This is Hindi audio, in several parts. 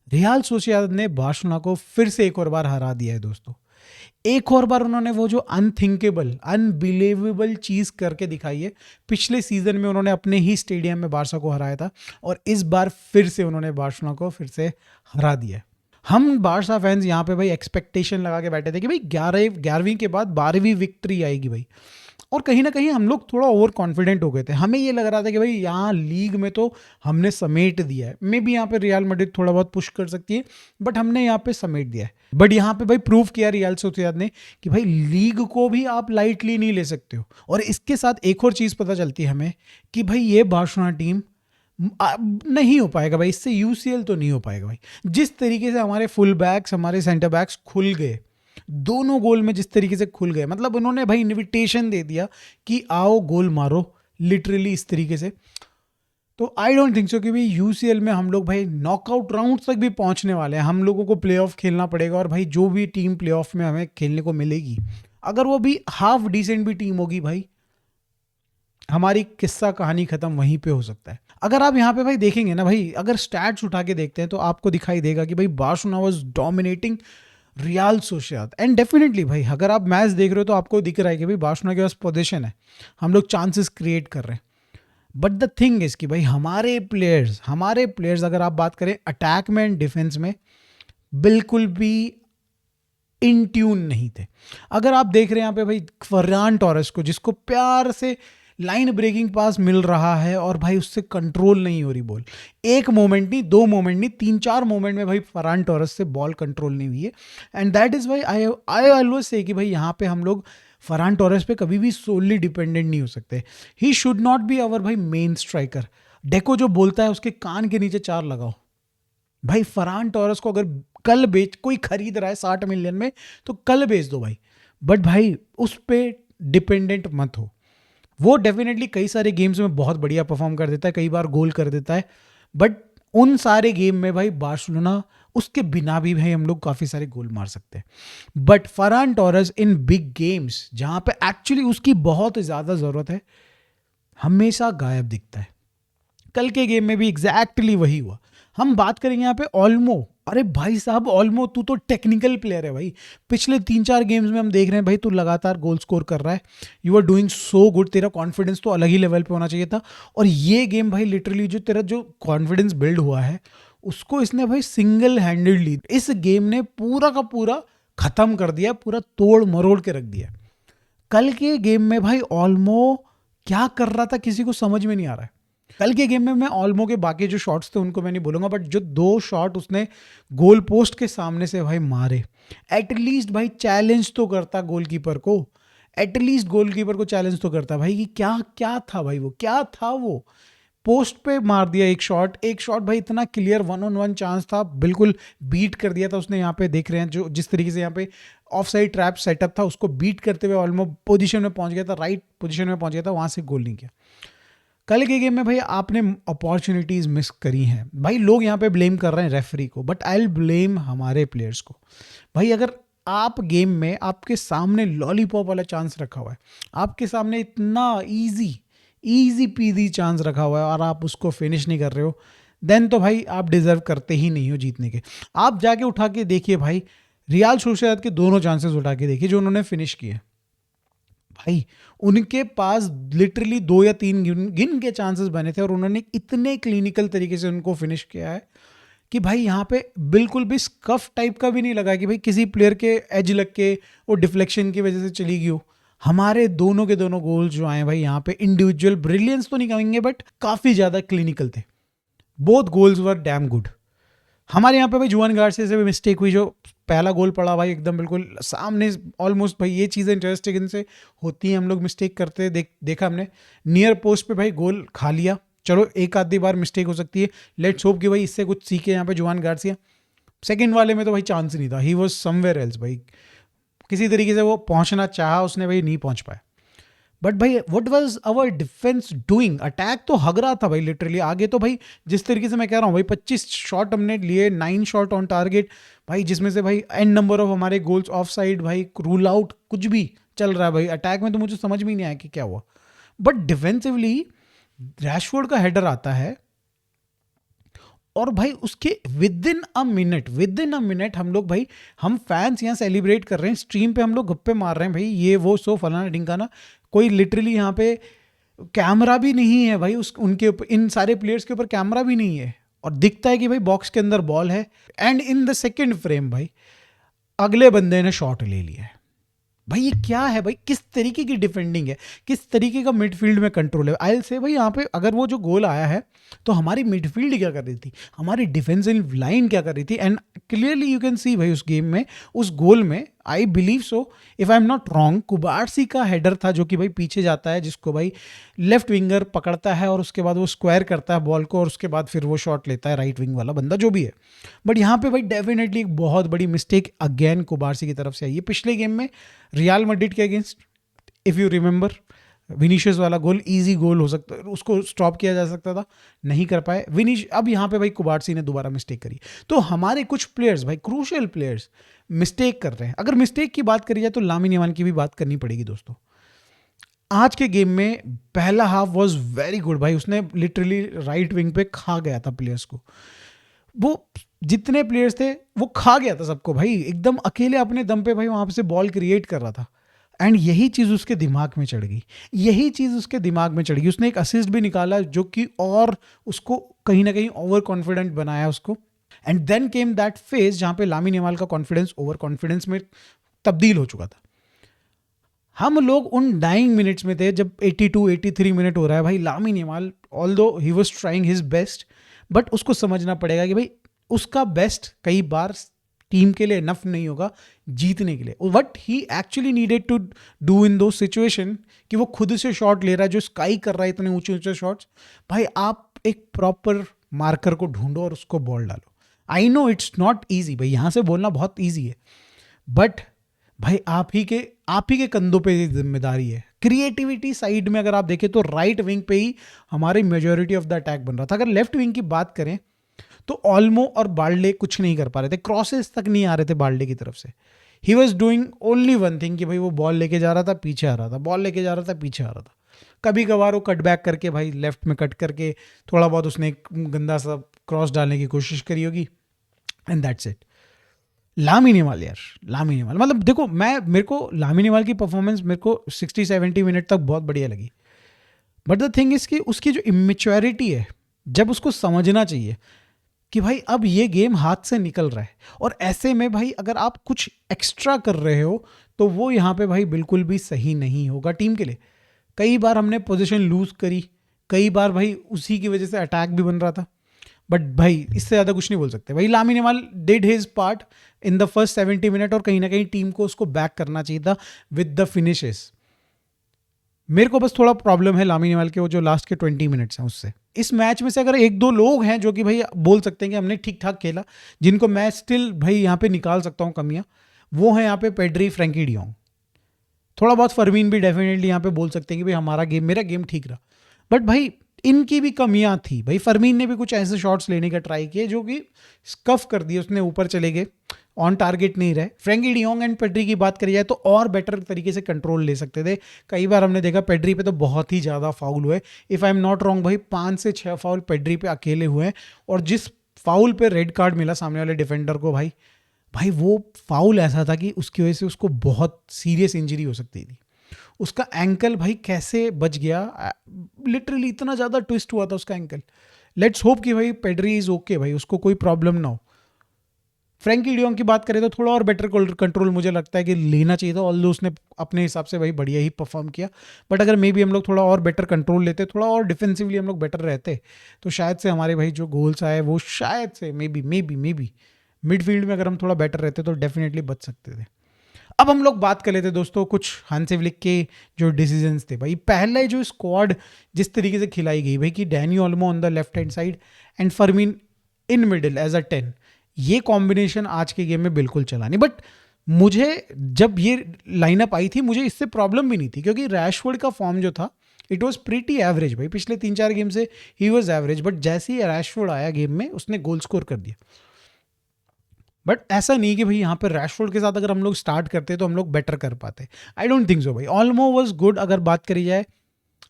रियाल सोसिएदाद ने बार्सिलोना को फिर से एक और बार हरा दिया है दोस्तों। एक और बार उन्होंने वो जो अनथिंकेबल अनबिलीवेबल चीज़ करके दिखाई है। पिछले सीजन में उन्होंने अपने ही स्टेडियम में बार्सा को हराया था और इस बार फिर से उन्होंने बार्सिलोना को फिर से हरा दिया है। हम बार्सा फैंस यहाँ पे भाई एक्सपेक्टेशन लगा के बैठे थे कि भाई 11वीं के बाद 12वीं विक्ट्री आएगी भाई। और कहीं ना कहीं हम लोग थोड़ा ओवर कॉन्फिडेंट हो गए थे। हमें ये लग रहा था कि भाई यहाँ लीग में तो हमने समेट दिया है। मे बी यहाँ पे रियल मैड्रिड थोड़ा बहुत पुश कर सकती है, बट हमने यहाँ पे समेट दिया है। बट यहाँ पे भाई प्रूव किया रियल सोसिएदाद ने कि भाई लीग को भी आप लाइटली नहीं ले सकते हो। और इसके साथ एक और चीज़ पता चलती है हमें कि भाई ये बार्सिलोना टीम नहीं हो पाएगा भाई, इससे यूसीएल तो नहीं हो पाएगा भाई। जिस तरीके से हमारे फुल बैक्स हमारे सेंटर बैक्स खुल गए दोनों गोल में, जिस तरीके से खुल गए, मतलब उन्होंने भाई इनविटेशन दे दिया कि आओ गोल मारो, लिटरली इस तरीके से। तो आई डोंट थिंक सो कि भाई यूसीएल में हम लोग भाई नॉकआउट राउंड तक भी पहुंचने वाले हैं। हम लोगों को प्लेऑफ खेलना पड़ेगा और भाई जो भी टीम प्लेऑफ में हमें खेलने को मिलेगी, अगर वो भी हाफ डिसेंट भी टीम होगी भाई, हमारी किस्सा कहानी खत्म वहीं पे हो सकता है। अगर आप यहाँ पे भाई देखेंगे ना भाई, अगर स्टैट्स उठा के देखते हैं तो आपको दिखाई देगा कि भाई Barcelona was dominating real Sociedad. And definitely भाई अगर आप मैच देख रहे हो तो आपको दिख रहा है कि भाई बार्सिलोना के पास पोजीशन है, हम लोग चांसेस क्रिएट कर रहे हैं। बट द थिंग इज कि भाई हमारे प्लेयर्स अगर आप बात करें अटैक में एंड डिफेंस में, बिल्कुल भी इन ट्यून नहीं थे। अगर आप देख रहे हैं यहाँ पे भाई फर्रान टोरेस को, जिसको प्यार से लाइन ब्रेकिंग पास मिल रहा है और भाई उससे कंट्रोल नहीं हो रही बॉल, एक मोमेंट नहीं, दो मोमेंट नहीं, 3-4 मोमेंट में भाई फर्रान टोरेस से बॉल कंट्रोल नहीं हुई है। एंड दैट इज भाई आई ऑलवेज से कि भाई यहाँ पे हम लोग फर्रान टोरेस पे कभी भी सोलली डिपेंडेंट नहीं हो सकते। He should not be our भाई मेन स्ट्राइकर। डेको जो बोलता है उसके कान के नीचे 4 लगाओ भाई। फर्रान टोरेस को अगर कल बेच कोई खरीद रहा है 60 मिलियन में तो कल बेच दो भाई, बट भाई उस पर डिपेंडेंट मत हो। वो डेफिनेटली कई सारे गेम्स में बहुत बढ़िया परफॉर्म कर देता है, कई बार गोल कर देता है, बट उन सारे गेम में भाई बार्सिलोना उसके बिना भी भाई हम लोग काफ़ी सारे गोल मार सकते हैं। But Ferran Torres in big games जहाँ पे एक्चुअली उसकी बहुत ज़्यादा ज़रूरत है, हमेशा गायब दिखता है। कल के गेम में भी एग्जैक्टली वही हुआ। हम बात करेंगे यहाँ पे ऑल्मो। अरे भाई साहब ऑल्मो, तू तो टेक्निकल प्लेयर है भाई। पिछले 3-4 गेम्स में हम देख रहे हैं भाई तू लगातार गोल स्कोर कर रहा है। You are doing so good. तेरा कॉन्फिडेंस तो अलग ही लेवल पे होना चाहिए था। और ये गेम भाई लिटरली जो तेरा जो कॉन्फिडेंस बिल्ड हुआ है उसको इसने भाई सिंगल हैंडेडली इस गेम ने पूरा का पूरा खत्म कर दिया, पूरा तोड़ मरोड़ के रख दिया। कल के गेम में भाई ऑल्मो क्या कर रहा था किसी को समझ में नहीं आ रहा है। कल के गेम में मैं ऑल्मो के बाकी जो शॉट्स थे उनको मैं नहीं बोलूंगा, बट जो 2 शॉट उसने गोल पोस्ट के सामने से भाई मारे, एटलीस्ट भाई चैलेंज तो करता गोलकीपर को। एटलीस्ट गोलकीपर को चैलेंज तो करता भाई कि क्या क्या था भाई, वो क्या था। वो पोस्ट पे मार दिया एक शॉट भाई, इतना क्लियर 1-on-1 चांस था, बिल्कुल बीट कर दिया था उसने। यहाँ पे देख रहे हैं जो जिस तरीके से यहाँ पे ऑफ साइड ट्रैप सेटअप था उसको बीट करते हुए ऑलमोस्ट पोजीशन में पहुंच गया था, राइट पोजीशन में पहुंच गया था, वहां से गोल नहीं किया। कल के गेम में भाई आपने अपॉर्चुनिटीज मिस करी हैं भाई। लोग यहाँ पे ब्लेम कर रहे हैं रेफरी को, बट आई विल ब्लेम हमारे प्लेयर्स को। भाई अगर आप गेम में आपके सामने लॉलीपॉप वाला चांस रखा हुआ है, आपके सामने इतना इजी पीजी चांस रखा हुआ है और आप उसको फिनिश नहीं कर रहे हो, देन तो भाई आप डिजर्व करते ही नहीं हो जीतने के। आप जाके उठा के देखिए भाई, रियल सोसिएदाद के दोनों चांसेस उठा के देखिए जो उन्होंने फिनिश किए भाई, उनके पास लिटरली 2 या 3 गिन के चांसेस बने थे और उन्होंने इतने क्लिनिकल तरीके से उनको फिनिश किया है कि भाई यहाँ पे बिल्कुल भी स्कफ टाइप का भी नहीं लगा कि भाई किसी प्लेयर के एज लग के वो डिफ्लेक्शन की वजह से चली गई हो। हमारे दोनों के दोनों गोल जो आए भाई यहाँ पे इंडिविजुअल ब्रिलियंस तो नहीं कहेंगे, बट काफ़ी ज़्यादा क्लिनिकल थे। बोथ गोल्स वर डैम गुड। हमारे यहाँ पे भाई जुआन गार्सिया से भी मिस्टेक हुई, जो पहला गोल पड़ा भाई एकदम बिल्कुल सामने ऑलमोस्ट। भाई ये चीज़ें इंटरेस्टिंग इनसे होती हैं, हम लोग मिस्टेक करते हैं, देखा हमने नियर पोस्ट पे भाई गोल खा लिया। चलो एक आधी बार मिस्टेक हो सकती है, लेट्स होप कि भाई इससे कुछ सीखे यहाँ पे जुआन गार्सिया। सेकंड वाले में तो भाई चांस नहीं था, ही वॉज समवेयर एल्स भाई। किसी तरीके से वो पहुंचना चाहा उसने, भाई नहीं पहुंच पाया। बट भाई what was our defence doing? Attack तो हग रहा था भाई लिटरली। आगे तो भाई जिस तरीके से मैं कह रहा हूँ भाई 25 शॉट हमने लिए, 9 शॉट ऑन टारगेट भाई, जिसमें से भाई एन नंबर ऑफ हमारे गोल्स ऑफ साइड भाई, रूल आउट, कुछ भी चल रहा है भाई। अटैक में तो मुझे समझ में नहीं आया कि क्या हुआ। बट डिफेंसिवली रैशफोर्ड का हेडर आता है और भाई उसके विद इन अ मिनट हम लोग भाई, हम फैंस यहाँ सेलिब्रेट कर रहे हैं, स्ट्रीम पे हम लोग गप्पे मार रहे हैं भाई, ये वो सो फलाना ढिंकाना, कोई लिटरली यहाँ पे कैमरा भी नहीं है भाई, उस उनके ऊपर, इन सारे प्लेयर्स के ऊपर कैमरा भी नहीं है, और दिखता है कि भाई बॉक्स के अंदर बॉल है, and in the second frame भाई अगले बंदे ने शॉट ले लिया है। भाई ये क्या है भाई, किस तरीके की डिफेंडिंग है, किस तरीके का मिडफील्ड में कंट्रोल है। आई से भाई यहाँ पे अगर वो जो गोल आया है तो हमारी मिडफील्ड क्या कर रही थी, हमारी डिफेंसिव लाइन क्या कर रही थी, and clearly you can see भाई उस गेम में, उस गोल में, I believe so if I am not wrong, कुबार्सी का हेडर था जो कि भाई पीछे जाता है, जिसको भाई लेफ्ट विंगर पकड़ता है और उसके बाद वो स्क्वायर करता है बॉल को, और उसके बाद फिर वो शॉट लेता है राइट विंग वाला बंदा जो भी है। बट यहाँ पे भाई डेफिनेटली एक बहुत बड़ी मिस्टेक अगेन कुबार्सी की तरफ से आई है। पिछले गेम में रियल मैड्रिड के against, if you remember, Vinicius वाला गोल इजी गोल हो सकता है, उसको स्टॉप किया जा सकता था, नहीं कर पाए अब यहाँ पे भाई कुबार्सी ने दोबारा मिस्टेक करी। तो हमारे कुछ प्लेयर्स भाई, क्रूशियल प्लेयर्स मिस्टेक कर रहे हैं। अगर मिस्टेक की बात करी जाए तो लामिन यामाल की भी बात करनी पड़ेगी दोस्तों। आज के गेम में पहला हाफ वाज वेरी गुड भाई, उसने लिटरली राइट विंग पे खा गया था प्लेयर्स को, वो जितने प्लेयर्स थे वो खा गया था सबको भाई, एकदम अकेले अपने दम पे भाई वहां से बॉल क्रिएट कर रहा था। एंड यही चीज़ उसके दिमाग में चढ़ गई, उसने एक असिस्ट भी निकाला जो कि और उसको कहीं ना कहीं ओवर कॉन्फिडेंट बनाया उसको। And then came that phase जहां पे लामिन यामाल का कॉन्फिडेंस ओवर कॉन्फिडेंस में तब्दील हो चुका था। हम लोग उन डाइंग मिनट्स में थे जब 82-83 मिनट हो रहा है भाई, Lamine Yamal although he was trying his best, but उसको समझना पड़ेगा कि भाई उसका बेस्ट कई बार टीम के लिए इनफ नहीं होगा जीतने के लिए। What he actually needed to do in those situation कि वो खुद से शॉट ले रहा है, जो स्काई कर रहा है इतने ऊंचे ऊंचे शॉट्स, भाई आप एक प्रॉपर मार्कर को ढूंढो और उसको बॉल डालो। I know it's not easy भाई, यहाँ से बोलना बहुत ईजी है, बट भाई आप ही के कंधों पे ये जिम्मेदारी है। क्रिएटिविटी साइड में अगर आप देखें तो राइट विंग पे ही हमारी मेजॉरिटी ऑफ द अटैक बन रहा था। अगर लेफ्ट विंग की बात करें तो ऑल्मो और बाल्डे कुछ नहीं कर पा रहे थे, क्रॉसेस तक नहीं आ रहे थे बाल्डे की तरफ से। He was doing only one thing कि भाई वो बॉल लेके जा रहा था, पीछे आ रहा था, बॉल लेके जा रहा था, पीछे आ रहा था। कभी कभार वो कट बैक करके भाई लेफ्ट में कट करके थोड़ा बहुत उसने एक गंदा सा क्रॉस डालने की कोशिश करी होगी, and that's it. Lamine Yamal मतलब देखो, मेरे को लामिन यामाल की परफॉर्मेंस मेरे को 60-70 मिनट तक बहुत बढ़िया लगी, बट द थिंग इज कि उसकी जो इमेच्योरिटी है, जब उसको समझना चाहिए कि भाई अब ये गेम हाथ से निकल रहा है, और ऐसे में भाई अगर आप कुछ एक्स्ट्रा कर रहे हो तो वो यहाँ पे भाई बिल्कुल भी सही नहीं होगा टीम के लिए। कई बार हमने पोजीशन लूज करी, कई बार भाई उसी की वजह से अटैक भी बन रहा था, बट भाई इससे ज़्यादा कुछ नहीं बोल सकते भाई। Lamine Yamal did his part in the first 70 minute, और कहीं ना कहीं टीम को उसको बैक करना चाहिए था विद द फिनिशेस। मेरे को बस थोड़ा प्रॉब्लम है लामिन यामाल के वो जो लास्ट के 20 मिनट्स हैं उससे। इस मैच में से अगर एक दो लोग हैं जो कि भाई बोल सकते हैं कि हमने ठीक ठाक खेला, जिनको मैं स्टिल भाई यहाँ पे निकाल सकता हूँ कमियाँ, वो है यहाँ पे पेड्री, फ्रैंकी डियोंग, थोड़ा बहुत फरमीन भी डेफिनेटली यहाँ पे बोल सकते हैं कि भाई मेरा गेम ठीक रहा, बट भाई इनकी भी कमियां थी भाई। फरमीन ने भी कुछ ऐसे शॉट्स लेने का ट्राई किए जो कि स्कफ कर दिए, उसने ऊपर चले गए, ऑन टारगेट नहीं रहे। फ्रैंकी डियोंग एंड पेड्री की बात करी जाए तो और बेटर तरीके से कंट्रोल ले सकते थे। कई बार हमने देखा पेड्री पे तो बहुत ही ज़्यादा फाउल हुए, if I am not wrong भाई 5 से 6 फाउल पेड्री पे अकेले हुए हैं, और जिस फाउल पे रेड कार्ड मिला सामने वाले डिफेंडर को भाई वो फाउल ऐसा था कि उसकी वजह से उसको बहुत सीरियस इंजरी हो सकती थी। उसका एंकल भाई कैसे बच गया, लिटरली इतना ज़्यादा ट्विस्ट हुआ था उसका एंकल। लेट्स होप कि भाई पेड्री इज़ ओके भाई, उसको कोई प्रॉब्लम ना हो। फ्रैंकी डियोंग की बात करें तो थोड़ा और बेटर कंट्रोल मुझे लगता है कि लेना चाहिए था, ऑल्दो उसने अपने हिसाब से भाई बढ़िया ही परफॉर्म किया, बट अगर मे बी हम लोग थोड़ा और बेटर कंट्रोल लेते, थोड़ा और डिफेंसिवली हम लोग बेटर रहते, तो शायद से हमारे भाई जो गोल्स आए वो शायद से मे बी मिडफील्ड में अगर हम थोड़ा बेटर रहते तो डेफिनेटली बच सकते थे। अब हम लोग बात कर लेते दोस्तों कुछ हांसी फ्लिक के जो डिसीजंस थे भाई। पहले जो स्क्वाड जिस तरीके से खिलाई गई भाई कि Dani Olmo on the left hand side and Fermin in middle as a 10, ये कॉम्बिनेशन आज के गेम में बिल्कुल चला नहीं। बट मुझे जब ये लाइनअप आई थी मुझे इससे प्रॉब्लम भी नहीं थी, क्योंकि रैशफोर्ड का फॉर्म जो था इट वॉज प्रीटी एवरेज भाई। पिछले 3-4 गेम से ही वॉज एवरेज, बट जैसे ही रैशफोर्ड आया गेम में उसने गोल स्कोर कर दिया। बट ऐसा नहीं कि भाई यहाँ पे रैशफोर्ड के साथ अगर हम लोग स्टार्ट करते तो हम लोग बेटर कर पाते, आई डोंट थिंक सो भाई। ऑल्मो वाज गुड अगर बात करी जाए।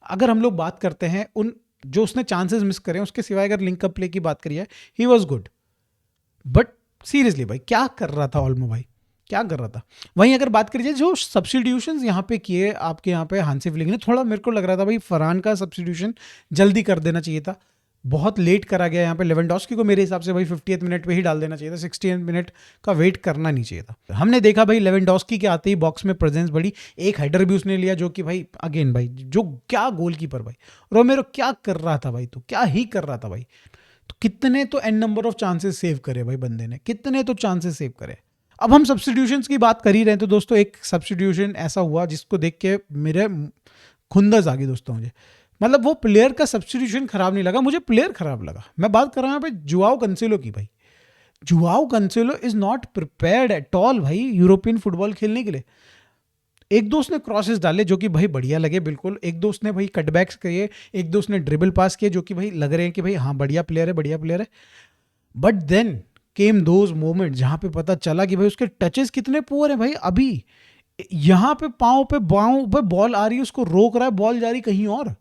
अगर हम लोग बात करते हैं उन जो उसने चांसेस मिस करे उसके सिवाय अगर लिंकअप प्ले की बात करिए, he was good. But seriously भाई क्या कर रहा था ओल्मो भाई, क्या कर रहा था। वहीं अगर बात करिए जो सब्स्टिट्यूशंस यहाँ पे किए आपके यहाँ पे हांसी फ्लिक ने, थोड़ा मेरे को लग रहा था भाई फरहान का सब्स्टिट्यूशन जल्दी कर देना चाहिए था, बहुत लेट करा गया यहाँ पे। लेवेंडोस्की को मेरे हिसाब से भाई 50th मिनट पे ही डाल देना चाहिए था, 60th मिनट का वेट करना नहीं चाहिए था। हमने देखा भाई लेवेंडोस्की के आते ही बॉक्स में प्रेजेंस बढ़ी, एक हेडर भी उसने लिया जो कि भाई अगेन भाई जो क्या गोलकीपर भाई रोमेरो क्या कर रहा था भाई, तो क्या ही कर रहा था भाई। तो कितने तो N number of chances save करे भाई बंदे ने, कितने तो चांसेस सेव करे। अब हम सब्स्टिट्यूशंस की बात कर ही रहे हैं तो दोस्तों एक सब्स्टिट्यूशन ऐसा हुआ जिसको देख के मेरे खुंदस आ गई दोस्तों मुझे। मतलब वो प्लेयर का सब्स्टिट्यूशन खराब नहीं लगा, मुझे प्लेयर खराब लगा। मैं बात कर रहा हूँ भाई जुआओ कैंसेलो की भाई। Joao Cancelo is not prepared at all भाई यूरोपियन फुटबॉल खेलने के लिए। एक दो उसने क्रॉसेस डाले जो कि भाई बढ़िया लगे बिल्कुल, एक दो उसने भाई कटबैक्स किए, एक दो उसने ड्रिबल पास किए जो कि भाई लग रहे हैं कि भाई हाँ बढ़िया प्लेयर है, बढ़िया प्लेयर है। But then came those moment जहां पे पता चला कि भाई उसके टचेस कितने पुअर है भाई। अभी यहां पे पाँव पे बॉल आ रही है, उसको रोक रहा है, बॉल जा रही कहीं और,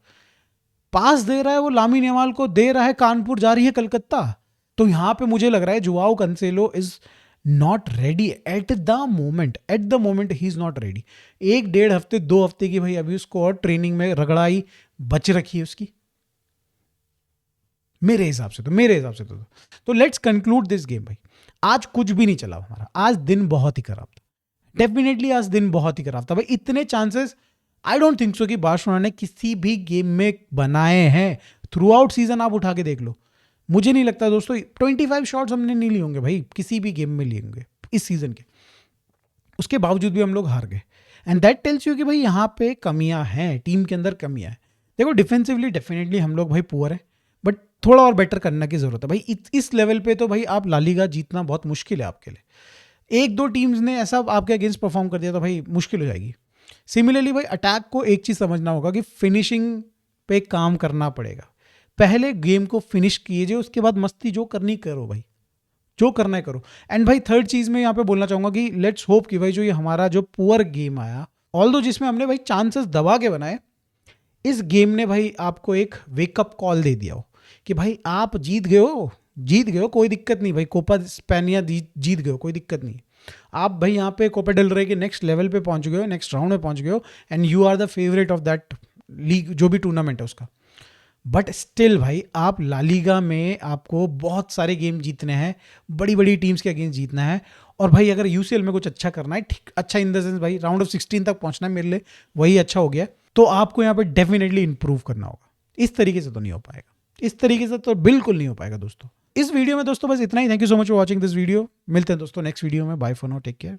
पास दे रहा है वो लामिन यमाल को, दे रहा है कानपुर, जा रही है कलकत्ता। तो यहां पे मुझे लग रहा है Joao Cancelo is not ready at the moment he is not ready. 1-1.5 हफ्ते 2 हफ्ते की भाई अभी उसको और ट्रेनिंग में रगड़ाई बच रखी है उसकी मेरे हिसाब से तो लेट्स कंक्लूड दिस गेम भाई। आज कुछ भी नहीं चला हमारा, आज दिन बहुत ही खराब था, डेफिनेटली आज दिन बहुत ही खराब था भाई। इतने chances I don't think so कि बार्सिलोना ने किसी भी गेम में बनाए हैं थ्रू आउट सीजन। आप उठा के देख लो, मुझे नहीं लगता दोस्तों 25 शॉट्स हमने नहीं लिए होंगे भाई, किसी भी गेम में लिए होंगे इस सीजन के। उसके बावजूद भी हम लोग हार गए एंड दैट टेल्स यू कि भाई यहाँ पे कमियां हैं, टीम के अंदर कमियां हैं। देखो डिफेंसिवली डेफिनेटली हम लोग भाई पुअर है, बट थोड़ा और बेटर करने की जरूरत है भाई। इस लेवल पे तो भाई आप ला लीगा जीतना बहुत मुश्किल है आपके लिए। एक दो टीम्स ने ऐसा आपके अगेंस्ट परफॉर्म कर दिया तो भाई मुश्किल हो जाएगी। सिमिलरली भाई अटैक को एक चीज समझना होगा कि फिनिशिंग पे काम करना पड़ेगा। पहले गेम को फिनिश कीजिए, उसके बाद मस्ती जो करनी करो भाई, जो करना है करो। एंड भाई थर्ड चीज में यहाँ पे बोलना चाहूंगा कि लेट्स होप कि भाई जो ये हमारा जो पुअर गेम आया, ऑल्दो जिसमें हमने भाई चांसेस दबा के बनाए, इस गेम ने भाई आपको एक वेकअप कॉल दे दिया हो कि भाई आप जीत गए हो, कोई दिक्कत नहीं भाई, कोपा स्पेनिया जीत गए हो, कोई दिक्कत नहीं। आप भाई यहाँ पे कोपा डेल रे के नेक्स्ट लेवल पे पहुंच गए हो, नेक्स्ट राउंड में पहुंच गए हो and you are the favourite of that league, जो भी टूर्नामेंट है उसका। बट स्टिल भाई आप ला लीगा में आपको बहुत सारे गेम जीतने हैं, बड़ी बड़ी टीम्स के अगेंस्ट जीतना है। और भाई अगर यूसीएल में कुछ अच्छा करना है, ठीक अच्छा इन द सेंस भाई राउंड ऑफ 16 तक पहुंचना है, मेरे लिए वही अच्छा हो गया। तो आपको यहाँ पे डेफिनेटली इंप्रूव करना होगा। इस तरीके से तो नहीं हो पाएगा, इस तरीके से तो बिल्कुल नहीं हो पाएगा दोस्तों। इस वीडियो में दोस्तों बस इतना ही। Thank you so much for watching this video. मिलते हैं दोस्तों नेक्स्ट वीडियो में। Bye for now, take care.